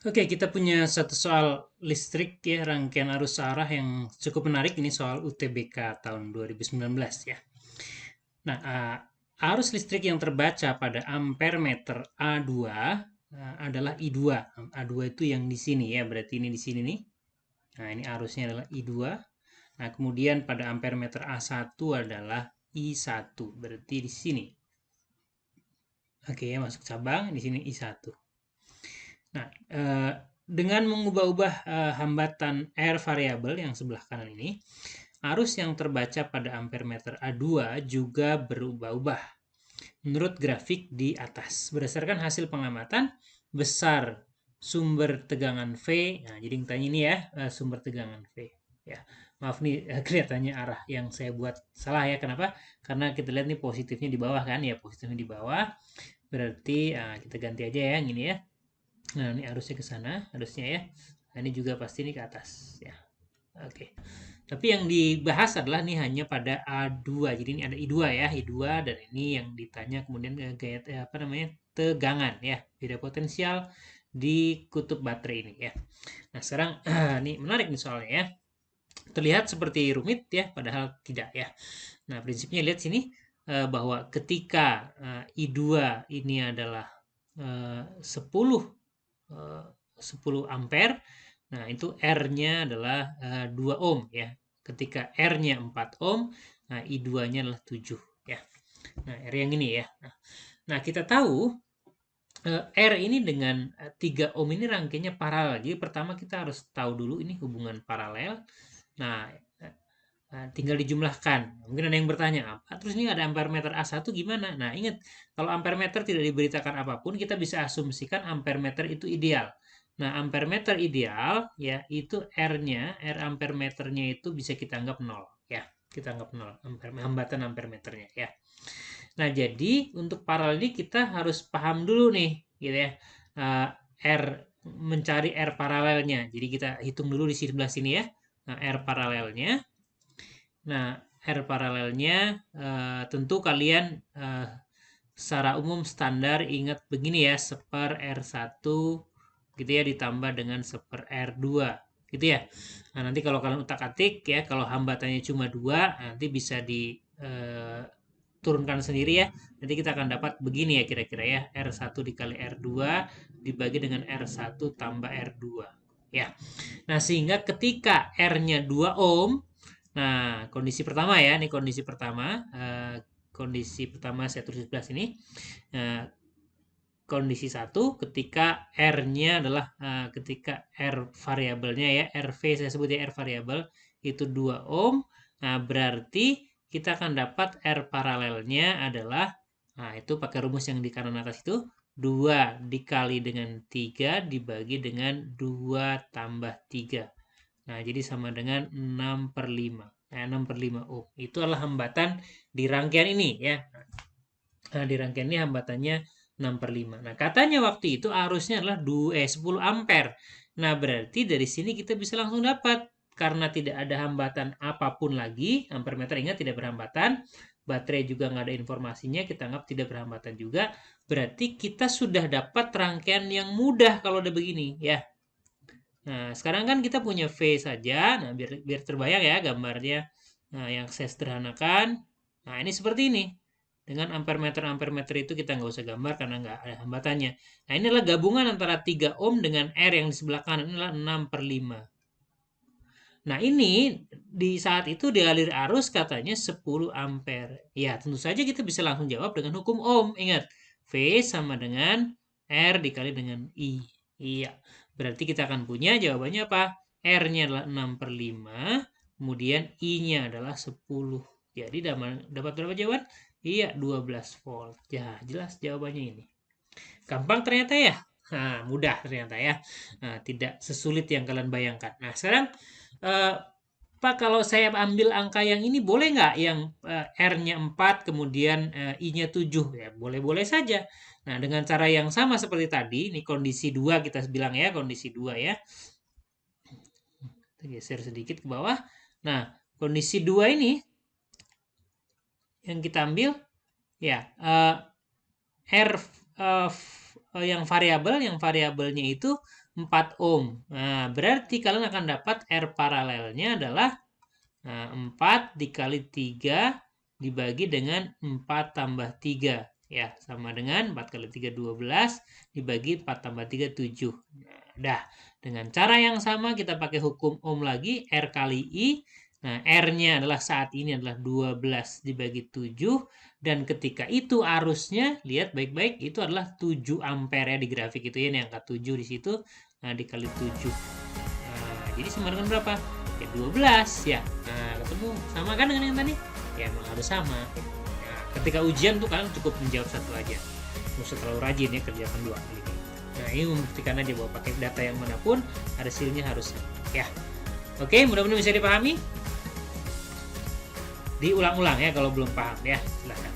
Oke, kita punya satu soal listrik ya, rangkaian arus arah yang cukup menarik. Ini soal UTBK tahun 2019 ya. Nah, arus listrik yang terbaca pada ampere meter A2 adalah I2. A2 itu yang di sini ya, berarti ini di sini nih. Nah, ini arusnya adalah I2. Nah, kemudian pada ampere meter A1 adalah I1, berarti di sini. Oke, ya, masuk cabang, di sini I1. Nah, dengan mengubah-ubah hambatan R variabel yang sebelah kanan ini, arus yang terbaca pada ampere meter A2 juga berubah-ubah menurut grafik di atas. Berdasarkan hasil pengamatan, besar sumber tegangan V. Nah, jadi yang tanya ini ya, sumber tegangan V. Ya, maaf nih kelihatannya arah yang saya buat salah ya. Kenapa? Karena kita lihat nih positifnya di bawah kan ya, positifnya di bawah. Berarti kita ganti aja ya yang ini ya. Nah, ini arusnya ke sana, harusnya ya. Nah, ini juga pasti ini ke atas ya. Oke. Tapi yang dibahas adalah nih hanya pada A2. Jadi ini ada I2 ya, I2 dan ini yang ditanya kemudian gaya apa namanya? Tegangan ya. Beda potensial di kutub baterai ini ya. Nah, sekarang ini menarik nih soalnya ya. Terlihat seperti rumit ya, padahal tidak ya. Nah, prinsipnya lihat sini bahwa ketika I2 ini adalah 10 eh, 10 ampere. Nah, itu R-nya adalah 2 ohm ya. Ketika R-nya 4 ohm, nah I2-nya adalah 7 ya. Nah, R yang ini ya. Nah, kita tahu R ini dengan 3 ohm ini rangkaiannya paralel. Jadi pertama kita harus tahu dulu ini hubungan paralel. Nah, tinggal dijumlahkan. Mungkin ada yang bertanya, apa? Terus ini ada ampere meter A1 gimana? Nah, ingat, kalau ampere meter tidak diberitakan apapun, kita bisa asumsikan ampere meter itu ideal. Nah, ampere meter ideal, ya, itu R-nya, R ampere meternya itu bisa kita anggap 0. Ya, kita anggap 0, hambatan ampere meternya, ya. Nah, jadi untuk paralel ini kita harus paham dulu nih, gitu ya. Uh, R mencari R paralelnya. Jadi kita hitung dulu di sebelah sini ya. Nah, R paralelnya. Nah, R paralelnya tentu kalian secara umum standar ingat begini ya, seper R1 gitu ya ditambah dengan seper R2 gitu ya. Nah, nanti kalau kalian utak-atik ya, kalau hambatannya cuma 2, nanti bisa diturunkan sendiri ya. Nanti kita akan dapat begini ya kira-kira ya, R1 dikali R2 dibagi dengan R1 tambah R2 ya. Nah, sehingga ketika R-nya 2 ohm. Nah, kondisi pertama ya, ini kondisi pertama. Kondisi pertama saya tulis di sebelah sini. Nah, kondisi satu ketika R-nya adalah ketika R variabelnya ya, RV saya sebut ya R variabel itu 2 ohm. Nah, berarti kita akan dapat R paralelnya adalah, nah itu pakai rumus yang di kanan atas itu, 2 dikali dengan 3 dibagi dengan 2 tambah 3. Nah, jadi sama dengan 6 per 5. Nah, 6 per 5 ohm. Itu adalah hambatan di rangkaian ini ya. Nah, di rangkaian ini hambatannya 6 per 5. Nah, katanya waktu itu arusnya adalah 10 ampere. Nah, berarti dari sini kita bisa langsung dapat. Karena tidak ada hambatan apapun lagi, ampere meter ingat tidak berhambatan, baterai juga nggak ada informasinya, kita anggap tidak berhambatan juga. Berarti kita sudah dapat rangkaian yang mudah kalau udah begini ya. Nah, sekarang kan kita punya V saja. Nah, biar terbayang ya gambarnya. Nah, yang saya sederhanakan. Nah, ini seperti ini. Dengan ampere meter itu kita nggak usah gambar karena nggak ada hambatannya. Nah, ini adalah gabungan antara 3 ohm dengan R yang di sebelah kanan. Ini adalah 6 per 5. Nah, ini di saat itu dialir arus katanya 10 ampere. Ya, tentu saja kita bisa langsung jawab dengan hukum Ohm. Ingat, V sama dengan R dikali dengan I. Iya, berarti kita akan punya jawabannya apa? R-nya adalah 6 per 5, kemudian I-nya adalah 10. Jadi dapat berapa jawaban? Iya, 12 volt. Ya, jelas jawabannya ini. Gampang ternyata ya? Nah, mudah ternyata ya. Nah, tidak sesulit yang kalian bayangkan. Nah, sekarang eh, Pak, kalau saya ambil angka yang ini boleh nggak yang R-nya 4 kemudian I-nya 7? Ya, boleh-boleh saja. Nah, dengan cara yang sama seperti tadi, ini kondisi 2 kita bilang ya, kondisi 2 ya. Kita geser sedikit ke bawah. Nah, kondisi 2 ini yang kita ambil ya R yang variabelnya itu 4 ohm. Nah, berarti kalian akan dapat R paralelnya adalah 4 dikali 3 dibagi dengan 4 tambah 3. Ya, sama dengan 4 kali 3, 12, dibagi 4 tambah 3, 7. Nah, dengan cara yang sama kita pakai hukum ohm lagi, R kali I. Nah, R-nya adalah saat ini adalah 12 dibagi 7. Dan ketika itu arusnya, lihat baik-baik, itu adalah 7 ampere ya di grafik itu ya, ini angka 7 di situ. Nah, dikali 7. Nah, jadi sama dengan berapa? Ya 12 ya. Nah, ketemu sama kan dengan yang tadi? Ya emang harus sama. Nah, ketika ujian tuh kalian cukup menjawab satu aja. Nggak usah terlalu rajin ya, kerjakan 2 kali. Nah, ini membuktikan aja bahwa pakai data yang manapun hasilnya harus sama. Ya. Oke, mudah-mudahan bisa dipahami. Diulang-ulang ya kalau belum paham ya. Silahkan.